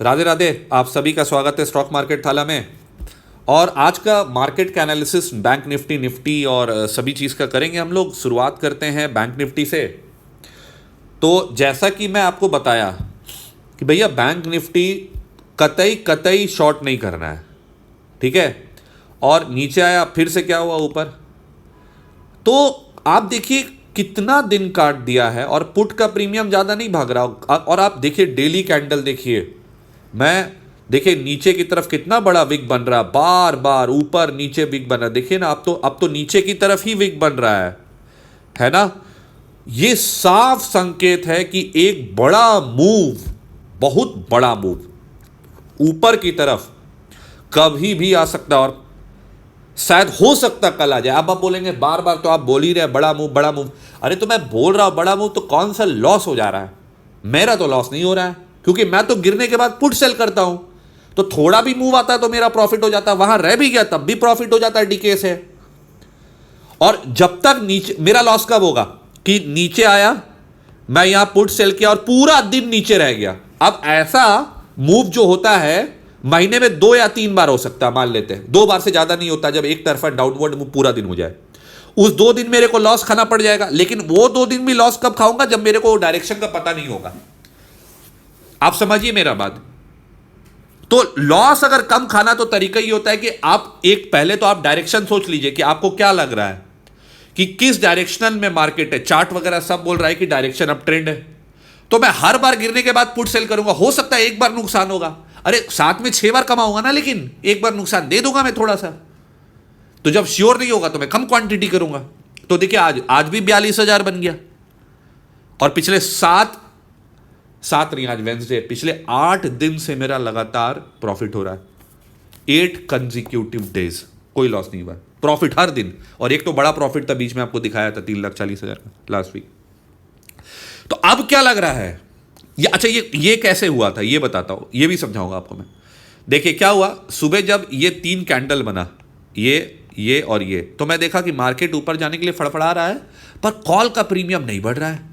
राधे राधे। आप सभी का स्वागत है स्टॉक मार्केट थाला में। और आज का मार्केट का एनालिसिस बैंक निफ्टी निफ्टी और सभी चीज़ का करेंगे हम लोग। शुरुआत करते हैं बैंक निफ्टी से। तो जैसा कि मैं आपको बताया कि भैया बैंक निफ्टी कतई कतई शॉर्ट नहीं करना है, ठीक है। और नीचे आया, फिर से क्या हुआ, ऊपर। तो आप देखिए कितना दिन काट दिया है और पुट का प्रीमियम ज़्यादा नहीं भाग रहा। और आप देखिए डेली कैंडल देखिए, मैं देखिए नीचे की तरफ कितना बड़ा विक बन रहा, बार बार ऊपर नीचे विक बन रहा। देखिए ना, अब तो नीचे की तरफ ही विक बन रहा है ना। ये साफ संकेत है कि एक बड़ा मूव, बहुत बड़ा मूव ऊपर की तरफ कभी भी आ सकता है और शायद हो सकता कल आ जाए। अब आप बोलेंगे बार बार तो आप बोल ही रहे बड़ा मूव बड़ा मूव। अरे तो मैं बोल रहा हूं बड़ा मूव, तो कौन सा लॉस हो जा रहा है? मेरा तो लॉस नहीं हो रहा है, क्योंकि मैं तो गिरने के बाद पुट सेल करता हूं। तो थोड़ा भी मूव आता है तो मेरा प्रॉफिट हो जाता है, वहां रह भी गया तब भी प्रॉफिट हो जाता है डीके से। और जब तक नीचे, मेरा लॉस कब होगा कि नीचे आया, मैं यहां पुट सेल किया और पूरा दिन नीचे रह गया। अब ऐसा मूव जो होता है महीने में 2 या 3 बार हो सकता है, मान लेते हैं 2 बार से ज्यादा नहीं होता, जब एक तरफा डाउनवर्ड मूव पूरा दिन हो जाए। उस 2 दिन मेरे को लॉस खाना पड़ जाएगा, लेकिन वो 2 दिन भी लॉस कब खाऊंगा? जब मेरे को डायरेक्शन का पता नहीं होगा। आप समझिए मेरा बात। तो लॉस अगर कम खाना तो तरीका ही होता है कि आप एक, पहले तो आप डायरेक्शन सोच लीजिए कि आपको क्या लग रहा है कि किस डायरेक्शनल में मार्केट है। चार्ट वगैरह सब बोल रहा है कि डायरेक्शन अप ट्रेंड है, तो मैं हर बार गिरने के बाद पुट सेल करूंगा। हो सकता है एक बार नुकसान होगा, अरे साथ में 6 बार कमाऊंगा ना, लेकिन एक बार नुकसान दे दूंगा मैं थोड़ा सा। तो जब श्योर नहीं होगा तो मैं कम क्वांटिटी करूंगा। तो देखिए आज भी 42,000 बन गया। और पिछले सात नहीं, आज वेंसडे, पिछले 8 दिन से मेरा लगातार प्रॉफिट हो रहा है। 8 कंजिक्यूटिव डेज कोई लॉस नहीं हुआ, प्रॉफिट हर दिन। और एक तो बड़ा प्रॉफिट था बीच में, आपको दिखाया था 3,40,000 का लास्ट वीक। तो अब क्या लग रहा है अच्छा, ये कैसे हुआ था ये बताता हूं, ये भी समझाऊंगा आपको मैं। देखिए क्या हुआ, सुबह जब ये 3 कैंडल बना, ये और ये, तो मैं देखा कि मार्केट ऊपर जाने के लिए फड़फड़ा रहा है, पर कॉल का प्रीमियम नहीं बढ़ रहा है।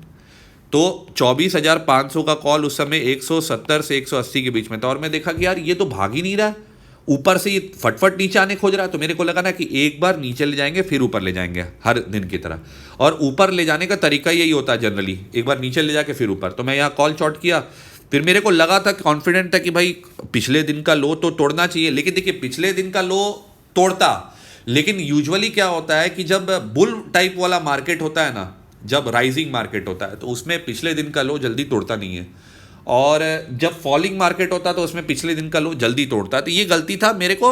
तो 24,500 का कॉल उस समय 170 से 180 के बीच में था, और मैं देखा कि यार ये तो भाग ही नहीं रहा है, ऊपर से ये फटफट नीचे आने खोज रहा है। तो मेरे को लगा ना कि एक बार नीचे ले जाएंगे फिर ऊपर ले जाएंगे हर दिन की तरह। और ऊपर ले जाने का तरीका यही होता है जनरली, एक बार नीचे ले जाके फिर ऊपर। तो मैं यहाँ कॉल शॉर्ट किया, फिर मेरे को लगा था, कॉन्फिडेंट था कि भाई पिछले दिन का लो तो तोड़ना चाहिए। लेकिन देखिए पिछले दिन का लो तोड़ता, लेकिन यूजुअली क्या होता है कि जब बुल टाइप वाला मार्केट होता है ना, जब राइजिंग मार्केट होता है, तो उसमें पिछले दिन का लो जल्दी तोड़ता नहीं है। और जब फॉलिंग मार्केट होता है तो उसमें पिछले दिन का लो जल्दी तोड़ता है। तो ये गलती था मेरे को।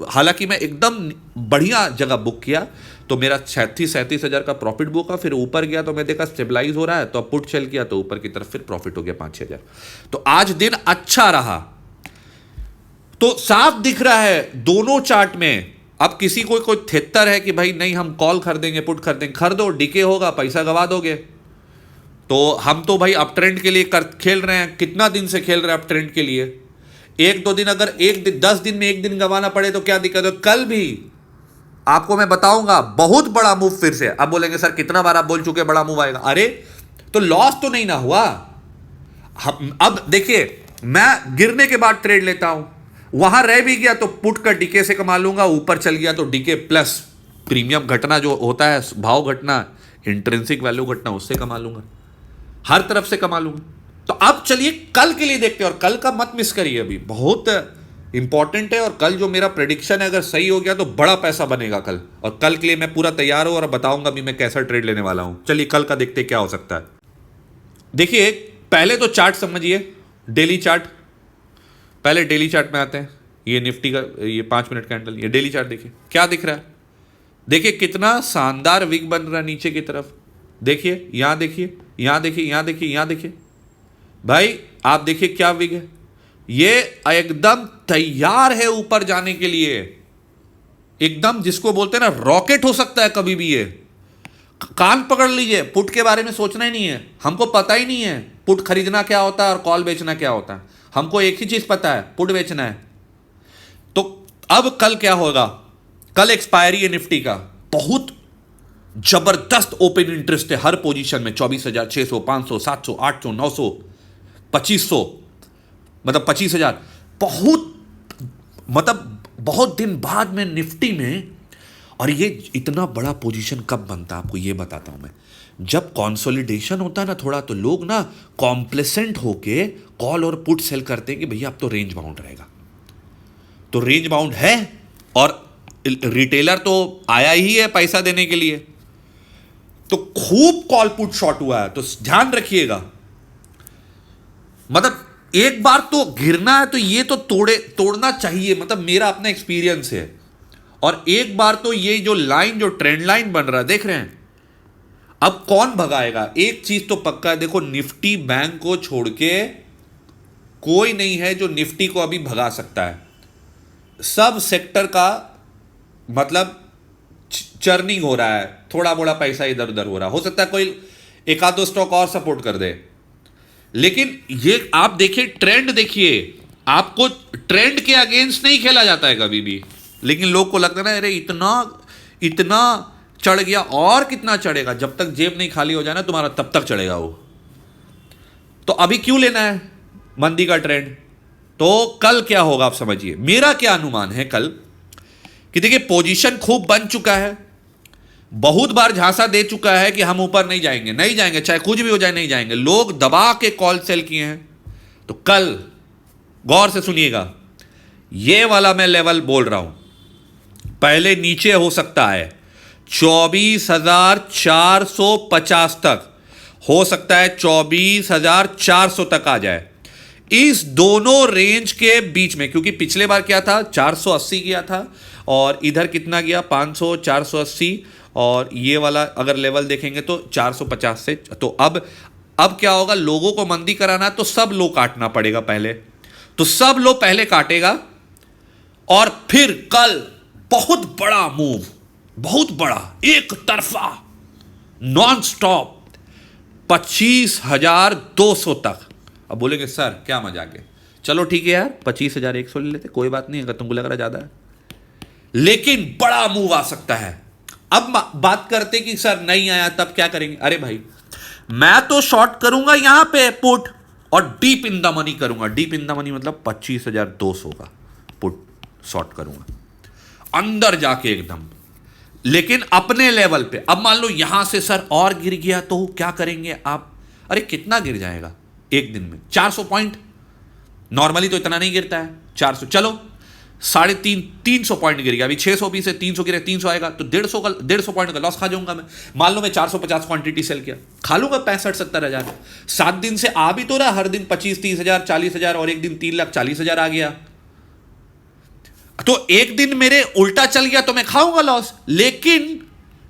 हालांकि मैं एकदम बढ़िया जगह बुक किया, तो मेरा 37 हज़ार का प्रॉफिट बुक हुआ। फिर ऊपर गया तो मैं देखा स्टेबलाइज हो रहा है, तो पुट सेल किया तो ऊपर की तरफ फिर प्रॉफिट हो गया 5-6 हज़ार। तो आज दिन अच्छा रहा। तो साफ दिख रहा है दोनों चार्ट में। अब किसी को कोई थित्तर है कि भाई नहीं हम कॉल खरीदेंगे पुट खरीदेंगे, खरीदो, डीके होगा, पैसा गवा दोगे। तो हम तो भाई अप ट्रेंड के लिए खेल रहे हैं, कितना दिन से खेल रहे हैं अप ट्रेंड के लिए। 1-2 दिन, अगर 10 दिन में 1 दिन गंवाना पड़े तो क्या दिक्कत है। कल भी आपको मैं बताऊंगा बहुत बड़ा मूव फिर से। अब बोलेंगे सर कितना बार आप बोल चुके बड़ा मूव आएगा। अरे तो लॉस तो नहीं ना हुआ। अब देखिए मैं गिरने के बाद ट्रेड लेता हूं, वहां रह भी गया तो पुट का डीके से कमा लूंगा, ऊपर चल गया तो डीके प्लस प्रीमियम घटना जो होता है, भाव घटना, इंट्रिंसिक वैल्यू घटना, उससे कमा लूंगा, हर तरफ से कमा लूंगा। तो अब चलिए कल के लिए देखते हैं, और कल का मत मिस करिए, अभी बहुत इंपॉर्टेंट है। और कल जो मेरा प्रेडिक्शन है अगर सही हो गया तो बड़ा पैसा बनेगा कल। और कल के लिए मैं पूरा तैयार हूं और बताऊंगा भी मैं कैसा ट्रेड लेने वाला हूं। चलिए कल का देखते क्या हो सकता है। देखिए पहले तो चार्ट समझिए, डेली चार्ट। पहले डेली चार्ट में आते हैं। ये निफ्टी का ये 5 मिनट कैंडल, ये डेली चार्ट देखिए क्या दिख रहा है। देखिए कितना शानदार विक बन रहा है नीचे की तरफ। देखिए यहां देखिए, यहां देखिए, यहां देखिए, यहां देखिए, भाई आप देखिए क्या विग है। ये एकदम तैयार है ऊपर जाने के लिए, एकदम जिसको बोलते हैं ना रॉकेट हो सकता है कभी भी। ये कान पकड़ लीजिए, पुट के बारे में सोचना ही नहीं है। हमको पता ही नहीं है पुट खरीदना क्या होता है और कॉल बेचना क्या होता है। हमको एक ही चीज पता है, पुट बेचना है। तो अब कल क्या होगा, कल एक्सपायरी है निफ्टी का। बहुत जबरदस्त ओपन इंटरेस्ट है हर पोजीशन में, 24,600, 500, 700, 800, 900, 2500। मतलब 25,000, बहुत मतलब बहुत दिन बाद में निफ्टी में। और ये इतना बड़ा पोजीशन कब बनता है आपको ये बताता हूं मैं, जब कंसोलिडेशन होता है ना थोड़ा, तो लोग ना कॉम्प्लेसेंट होके कॉल और पुट सेल करते हैं कि भैया अब तो रेंज बाउंड रहेगा। तो रेंज बाउंड है और रिटेलर तो आया ही है पैसा देने के लिए, तो खूब कॉल पुट शॉर्ट हुआ है। तो ध्यान रखिएगा, मतलब एक बार तो गिरना है तो ये तो तोड़ना चाहिए, मतलब मेरा अपना एक्सपीरियंस है। और एक बार तो ये जो लाइन, जो ट्रेंड लाइन बन रहा है, देख रहे हैं, अब कौन भगाएगा? एक चीज तो पक्का है, देखो निफ्टी बैंक को छोड़ के कोई नहीं है जो निफ्टी को अभी भगा सकता है। सब सेक्टर का मतलब चर्निंग हो रहा है, थोड़ा बड़ा पैसा इधर उधर हो रहा है। हो सकता है कोई एक आध दो स्टॉक और सपोर्ट कर दे, लेकिन ये आप देखिए, ट्रेंड देखिए, आपको ट्रेंड के अगेंस्ट नहीं खेला जाता है कभी भी। लेकिन लोग को लगता है ना, अरे इतना इतना चढ़ गया, और कितना चढ़ेगा? जब तक जेब नहीं खाली हो जाए ना तुम्हारा, तब तक चढ़ेगा वो। तो अभी क्यों लेना है मंदी का ट्रेंड? तो कल क्या होगा आप समझिए। मेरा क्या अनुमान है कल, कि देखिए पोजीशन खूब बन चुका है, बहुत बार झांसा दे चुका है कि हम ऊपर नहीं जाएंगे, नहीं जाएंगे, चाहे कुछ भी हो जाए नहीं जाएंगे। लोग दबा के कॉल सेल किए हैं। तो कल गौर से सुनिएगा, ये वाला मैं लेवल बोल रहा हूं, पहले नीचे हो सकता है 24,450 तक, हो सकता है 24,400 तक आ जाए। इस दोनों रेंज के बीच में, क्योंकि पिछले बार क्या था, 480 गया था, और इधर कितना गया, 500, 480, और ये वाला अगर लेवल देखेंगे तो 450 से। तो अब क्या होगा, लोगों को मंदी कराना तो सब लो काटना पड़ेगा पहले, तो सब लो पहले काटेगा, और फिर कल बहुत बड़ा मूव, बहुत बड़ा, एक तरफा, नॉन स्टॉप 25,200 तक। अब बोलेंगे सर क्या मजाक है, चलो ठीक है यार 25,100 ले लेते, कोई बात नहीं अगर तुमको लग रहा ज्यादा है, लेकिन बड़ा मूव आ सकता है। अब बात करते कि सर नहीं आया तब क्या करेंगे? अरे भाई, मैं तो शॉर्ट करूंगा यहां पे पुट, और डीप इन द मनी करूंगा। डीप इन द मनी मतलब 25,200 का पुट शॉर्ट करूंगा अंदर जाके एकदम, लेकिन अपने लेवल पे। अब मान लो यहां से सर और गिर गया तो क्या करेंगे आप? अरे कितना गिर जाएगा एक दिन में? 400 पॉइंट। नॉर्मली तो इतना नहीं गिरता है 400, चलो 350 पॉइंट गिर गया। अभी 620 से 300 गिरे, 300 आएगा तो 150 पॉइंट का लॉस खा जाऊंगा मैं। मान लो मैं 450 क्वांटिटी सेल किया, खा लूंगा 65-70 हजार। 7 दिन से आ भी तो रहा, हर दिन 25-30 हजार, 40 हजार, और एक दिन 3,40,000 आ गया। तो एक दिन मेरे उल्टा चल गया तो मैं खाऊंगा लॉस, लेकिन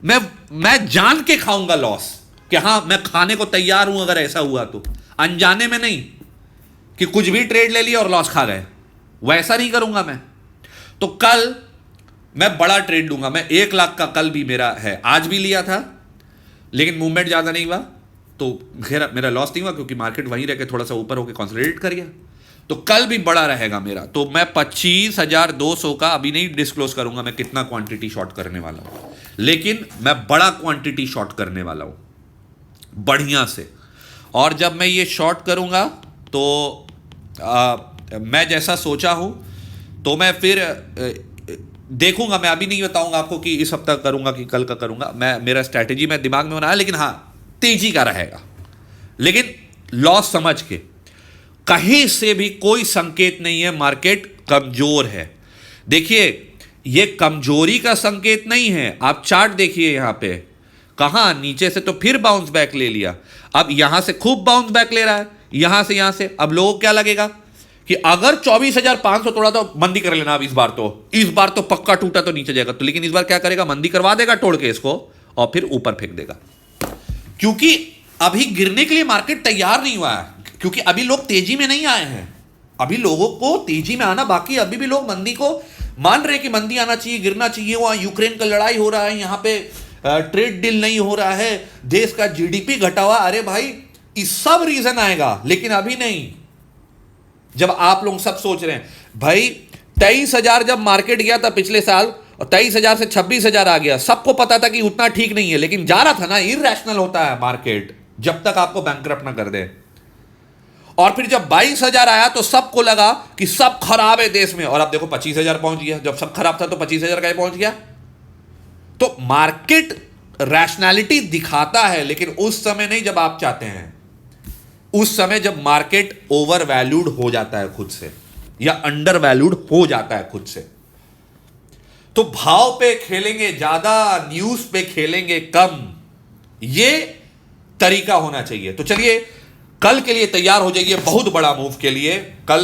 मैं जान के खाऊंगा लॉस, कि हां मैं खाने को तैयार हूं अगर ऐसा हुआ तो। अनजाने में नहीं कि कुछ भी ट्रेड ले लिया और लॉस खा गए, वैसा नहीं करूंगा मैं। तो कल मैं बड़ा ट्रेड लूंगा। मैं 1 लाख का कल भी मेरा है, आज भी लिया था, लेकिन मूवमेंट ज्यादा नहीं हुआ तो मेरा लॉस नहीं हुआ, क्योंकि मार्केट वहीं रह के थोड़ा सा ऊपर होकर कंसोलिडेट कर गया। तो कल भी बड़ा रहेगा मेरा। तो मैं 25,200 का अभी नहीं डिस्क्लोज करूंगा मैं कितना क्वांटिटी शॉर्ट करने वाला हूं, लेकिन मैं बड़ा क्वांटिटी शॉर्ट करने वाला हूं बढ़िया से। और जब मैं ये शॉर्ट करूंगा तो मैं जैसा सोचा हूं तो मैं फिर देखूंगा। मैं अभी नहीं बताऊंगा आपको कि इस हफ्ता करूंगा कि कल का करूंगा। मेरा स्ट्रैटेजी मैं दिमाग में बनाया, लेकिन हाँ तेजी का रहेगा, लेकिन लॉस समझ के। कहीं से भी कोई संकेत नहीं है मार्केट कमजोर है। देखिए ये कमजोरी का संकेत नहीं है। आप चार्ट देखिए यहां पे, कहां नीचे से तो फिर बाउंस बैक ले लिया, अब यहां से खूब बाउंस बैक ले रहा है, यहां से। अब लोगों को क्या लगेगा कि अगर 24,500 तोड़ा तो मंदी कर लेना। अब इस बार तो पक्का टूटा तो नीचे जाएगा, तो लेकिन इस बार क्या करेगा, मंदी करवा देगा तोड़ के इसको, और फिर ऊपर फेंक देगा। क्योंकि अभी गिरने के लिए मार्केट तैयार नहीं हुआ है, क्योंकि अभी लोग तेजी में नहीं आए हैं। अभी लोगों को तेजी में आना बाकी। अभी भी लोग मंदी को मान रहे हैं कि मंदी आना चाहिए, गिरना चाहिए। वहां यूक्रेन का लड़ाई हो रहा है, यहां पे ट्रेड डील नहीं हो रहा है, देश का जीडीपी घटा हुआ। अरे भाई इस सब रीजन आएगा, लेकिन अभी नहीं। जब आप लोग सब सोच रहे हैं भाई 23,000 जब मार्केट गया था पिछले साल, और 23,000 से 26,000 आ गया, सबको पता था कि उतना ठीक नहीं है, लेकिन जा रहा था ना। इरैशनल होता है मार्केट जब तक आपको बैंकरप्ट ना कर दे। और फिर जब 22,000 आया तो सबको लगा कि सब खराब है देश में, और अब देखो 25,000 पहुंच गया। जब सब खराब था तो 25,000 का पहुंच गया। तो मार्केट रैशनैलिटी दिखाता है, लेकिन उस समय नहीं जब आप चाहते हैं, उस समय जब मार्केट ओवर वैल्यूड हो जाता है खुद से, या अंडर वैल्यूड हो जाता है खुद से। तो भाव पे खेलेंगे ज्यादा, न्यूज पे खेलेंगे कम, ये तरीका होना चाहिए। तो चलिए कल के लिए तैयार हो जाइए बहुत बड़ा मूव के लिए। कल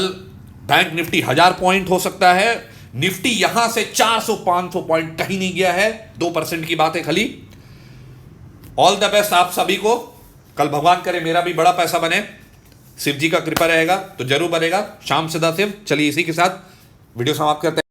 बैंक निफ्टी 1000 पॉइंट हो सकता है। निफ्टी यहां से 400-500 पॉइंट कहीं नहीं गया है, 2% की बात है खाली। ऑल द बेस्ट आप सभी को। कल भगवान करे मेरा भी बड़ा पैसा बने, शिव जी का कृपा रहेगा तो जरूर बनेगा। शाम सदा शिव। चलिए इसी के साथ वीडियो समाप्त करते हैं।